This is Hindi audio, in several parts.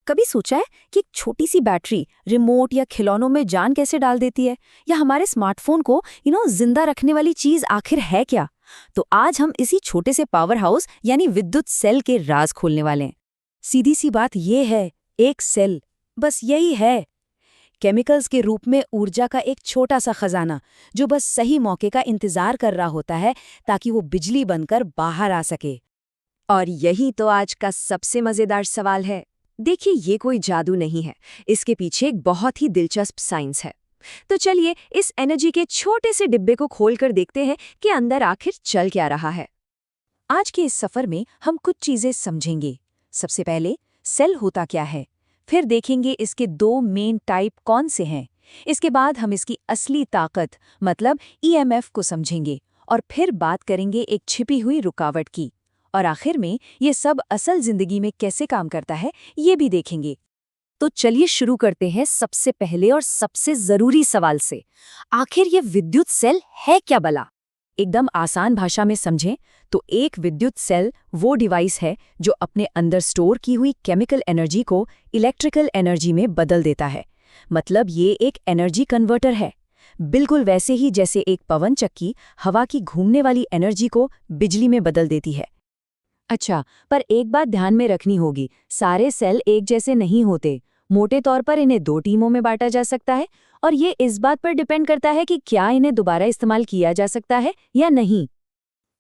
कभी सोचा है कि एक छोटी सी बैटरी रिमोट या खिलौनों में जान कैसे डाल देती है, या हमारे स्मार्टफोन को जिंदा रखने वाली चीज आखिर है क्या? तो आज हम इसी छोटे से पावर हाउस यानी विद्युत सेल के राज खोलने वाले हैं। सीधी सी बात ये है, एक सेल, बस यही है। केमिकल्स के रूप में ऊर्जा का एक छोटा सा खजाना जो बस सही मौके का इंतजार कर रहा होता है ताकि वो बिजली बनकर बाहर आ सके। और यही तो आज का सबसे मजेदार सवाल है। देखिए, ये कोई जादू नहीं है, इसके पीछे एक बहुत ही दिलचस्प साइंस है। तो चलिए इस एनर्जी के छोटे से डिब्बे को खोलकर देखते हैं कि अंदर आखिर चल क्या रहा है। आज के इस सफर में हम कुछ चीजें समझेंगे। सबसे पहले सेल होता क्या है, फिर देखेंगे इसके दो मेन टाइप कौन से हैं। इसके बाद हम इसकी असली ताकत मतलब ईएमएफ को समझेंगे और फिर बात करेंगे एक छिपी हुई रुकावट की। और आखिर में ये सब असल जिंदगी में कैसे काम करता है ये भी देखेंगे। तो चलिए शुरू करते हैं सबसे पहले और सबसे जरूरी सवाल से। आखिर ये विद्युत सेल है क्या भला? एकदम आसान भाषा में समझें तो एक विद्युत सेल वो डिवाइस है जो अपने अंदर स्टोर की हुई केमिकल एनर्जी को इलेक्ट्रिकल एनर्जी में बदल देता है। मतलब ये एक एनर्जी कन्वर्टर है, बिल्कुल वैसे ही जैसे एक पवन चक्की हवा की घूमने वाली एनर्जी को बिजली में बदल देती है। अच्छा, पर एक बात ध्यान में रखनी होगी, सारे सेल एक जैसे नहीं होते। मोटे तौर पर इन्हें दो टीमों में बांटा जा सकता है और ये इस बात पर डिपेंड करता है कि क्या इन्हें दोबारा इस्तेमाल किया जा सकता है या नहीं।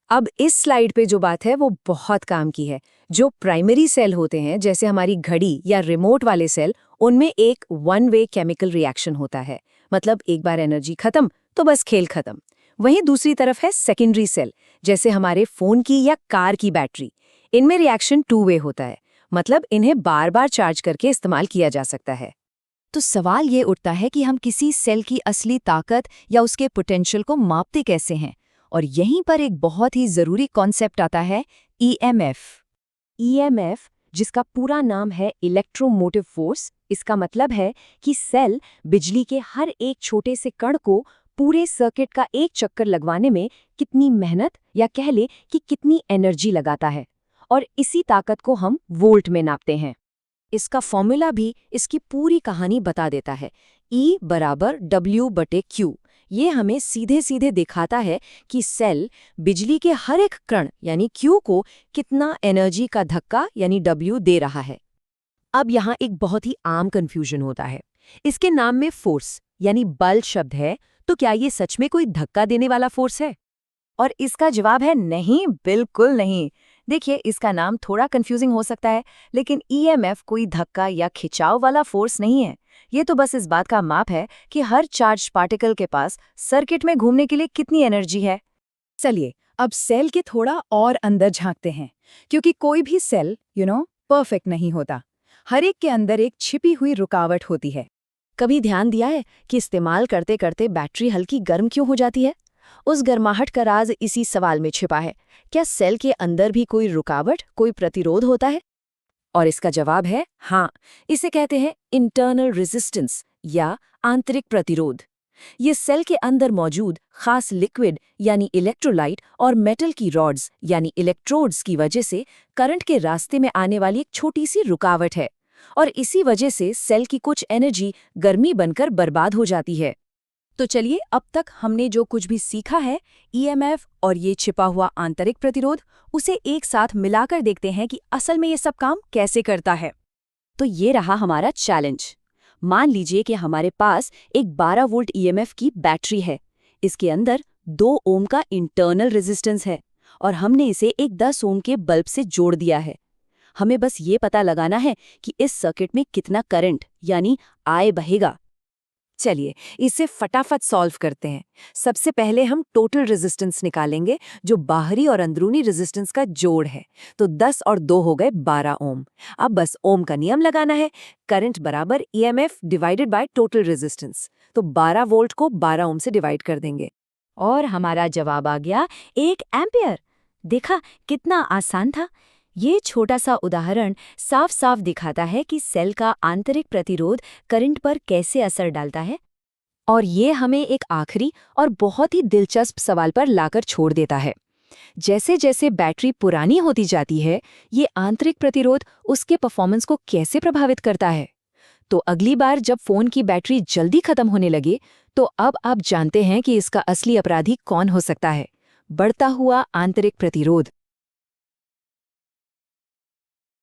अब इस स्लाइड पे जो बात है वो बहुत काम की है। जो प्राइमरी सेल होते हैं जैसे हमारी घड़ी या रिमोट वाले सेल, उनमें एक वन वे केमिकल रिएक्शन होता है। मतलब एक बार एनर्जी खत्म तो बस खेल खत्म। वहीं दूसरी तरफ है सेकेंडरी सेल, जैसे हमारे फोन की या कार की बैटरी। इनमें रिएक्शन टू वे होता है, मतलब इन्हें बार बार चार्ज करके इस्तेमाल किया जा सकता है। तो सवाल ये उठता है कि हम किसी सेल की असली ताकत या उसके पोटेंशियल को मापते कैसे हैं? और यहीं पर एक बहुत ही जरूरी कॉन्सेप्ट आता है, ईएमएफ। ईएमएफ, जिसका पूरा नाम है इलेक्ट्रोमोटिव फोर्स, इसका मतलब है कि सेल बिजली के हर एक छोटे से कण को पूरे सर्किट का एक चक्कर लगवाने में कितनी मेहनत या कह ले कि कितनी एनर्जी लगाता है। और इसी ताकत को हम वोल्ट में नापते हैं। इसका फॉर्मूला भी इसकी पूरी कहानी बता देता है। E बराबर W/Q। ये हमें सीधे सीधे दिखाता है कि सेल बिजली के हर एक कण यानी Q को कितना एनर्जी का धक्का यानी W दे रहा है। अब यहाँ एक बहुत ही आम कंफ्यूजन होता है। इसके नाम में फोर्स यानी बल शब्द है, तो क्या ये सच में कोई धक्का देने वाला फोर्स है? और इसका जवाब है नहीं, बिल्कुल नहीं। देखिए, इसका नाम थोड़ा कंफ्यूजिंग हो सकता है, लेकिन ईएमएफ कोई धक्का या खिंचाव वाला फोर्स नहीं है। ये तो बस इस बात का माप है कि हर चार्ज पार्टिकल के पास सर्किट में घूमने के लिए कितनी एनर्जी है। चलिए अब सेल के थोड़ा और अंदर झांकते हैं, क्योंकि कोई भी सेल परफेक्ट नहीं होता। हर एक के अंदर एक छिपी हुई रुकावट होती है। कभी ध्यान दिया है कि इस्तेमाल करते करते बैटरी हल्की गर्म क्यों हो जाती है? उस गर्माहट का राज इसी सवाल में छिपा है। क्या सेल के अंदर भी कोई रुकावट, कोई प्रतिरोध होता है? और इसका जवाब है हाँ। इसे कहते हैं इंटरनल रेजिस्टेंस या आंतरिक प्रतिरोध। ये सेल के अंदर मौजूद खास लिक्विड यानी इलेक्ट्रोलाइट और मेटल की रॉड्स यानी इलेक्ट्रोड्स की वजह से करंट के रास्ते में आने वाली एक छोटी सी रुकावट है। और इसी वजह से सेल की कुछ एनर्जी गर्मी बनकर बर्बाद हो जाती है। तो चलिए अब तक हमने जो कुछ भी सीखा है, ईएमएफ और ये छिपा हुआ आंतरिक प्रतिरोध, उसे एक साथ मिलाकर देखते हैं कि असल में ये सब काम कैसे करता है। तो ये रहा हमारा चैलेंज। मान लीजिए कि हमारे पास एक 12 वोल्ट ईएमएफ की बैटरी है। इसके अंदर 2 ओम का इंटरनल रेजिस्टेंस है और हमने इसे एक 10 ओम के बल्ब से जोड़ दिया है। हमें बस ये पता लगाना है कि इस सर्किट में कितना करंट यानी I बहेगा। चलिए इसे फटाफट सॉल्व करते हैं। सबसे पहले हम टोटल रेजिस्टेंस निकालेंगे, जो बाहरी और अंदरूनी रेजिस्टेंस का जोड़ है। तो 10 और 2 हो गए 12 ओम। अब बस ओम का नियम लगाना है, करंट बराबर EMF divided by total resistance. तो 12 वोल्ट को 12 ओम से डिवाइड कर देंगे और हमारा जवाब आ गया 1 एम्पियर। देखा कितना आसान था। ये छोटा सा उदाहरण साफ साफ दिखाता है कि सेल का आंतरिक प्रतिरोध करंट पर कैसे असर डालता है। और ये हमें एक आखिरी और बहुत ही दिलचस्प सवाल पर लाकर छोड़ देता है। जैसे जैसे बैटरी पुरानी होती जाती है, ये आंतरिक प्रतिरोध उसके परफॉर्मेंस को कैसे प्रभावित करता है? तो अगली बार जब फोन की बैटरी जल्दी खत्म होने लगे, तो अब आप जानते हैं कि इसका असली अपराधी कौन हो सकता है। बढ़ता हुआ आंतरिक प्रतिरोध।